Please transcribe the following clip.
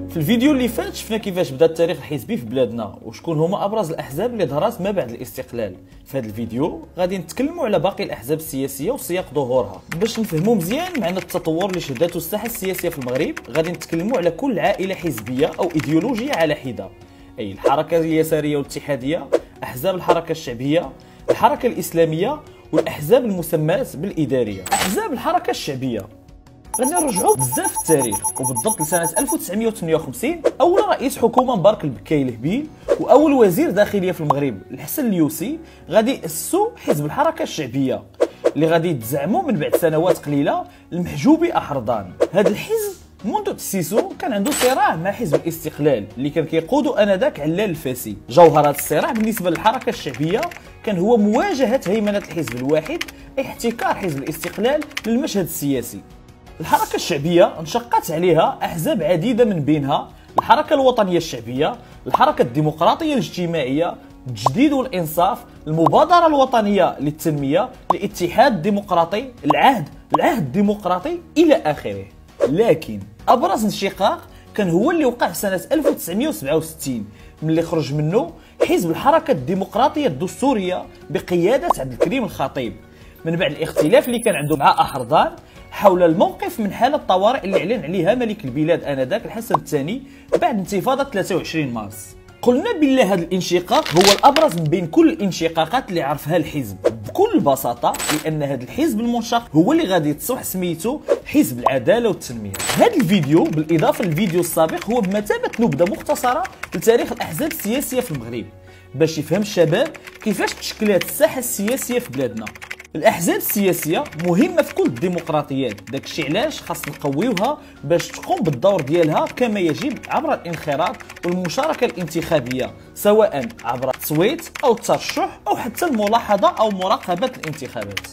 في الفيديو اللي فات شفنا كيفاش بدا التاريخ الحزبي في بلادنا وشكون هما ابرز الاحزاب اللي ظهرت ما بعد الاستقلال. في هذا الفيديو غادي نتكلموا على باقي الاحزاب السياسيه وسياق ظهورها باش نفهموا مزيان معنى التطور اللي شهدته الساحه السياسيه في المغرب. غادي نتكلموا على كل عائله حزبيه او ايديولوجيه على حده، اي الحركه اليساريه والاتحاديه، احزاب الحركه الشعبيه، الحركه الاسلاميه والاحزاب المسماه بالاداريه. احزاب الحركه الشعبيه غادي نرجعوا بزاف في التاريخ، وبالضبط لسنه 1958 اول رئيس حكومه مبارك البكاي الهبيل واول وزير داخليه في المغرب الحسن اليوسي غادي ياسسوا حزب الحركه الشعبيه اللي غادي يتزعموا من بعد سنوات قليله المحجوبي احرضان. هذا الحزب منذ تأسيسه كان عنده صراع مع حزب الاستقلال اللي كان كيقودو انذاك علال الفاسي. جوهر هذا الصراع بالنسبه للحركه الشعبيه كان هو مواجهه هيمنه الحزب الواحد، اي احتكار حزب الاستقلال للمشهد السياسي. الحركه الشعبيه انشقت عليها احزاب عديده، من بينها الحركه الوطنيه الشعبيه، الحركه الديمقراطيه الاجتماعيه، التجديد والانصاف، المبادره الوطنيه للتنميه، الاتحاد الديمقراطي، العهد الديمقراطي الى اخره. لكن ابرز انشقاق كان هو اللي وقع في سنه 1967 ملي خرج منه حزب الحركه الديمقراطيه الدستوريه بقياده عبد الكريم الخطيب من بعد الاختلاف اللي كان عنده مع احرضان حول الموقف من حاله الطوارئ اللي اعلن عليها ملك البلاد انذاك الحسن الثاني بعد انتفاضه 23 مارس. قلنا بالله هذا الانشقاق هو الابرز من بين كل الانشقاقات اللي عرفها الحزب بكل بساطه، لان هذا الحزب المنشق هو اللي غادي تصبح سميته حزب العداله والتنميه. هذا الفيديو بالاضافه للفيديو السابق هو بمثابه نبذه مختصره لتاريخ الاحزاب السياسيه في المغرب باش يفهم الشباب كيفاش تشكلات الساحه السياسيه في بلادنا. الاحزاب السياسيه مهمه في كل الديمقراطيات، داكشي علاش خاص نقويوها باش تقوم بالدور ديالها كما يجب عبر الانخراط والمشاركه الانتخابيه، سواء عبر التصويت او الترشح او حتى الملاحظه او مراقبه الانتخابات.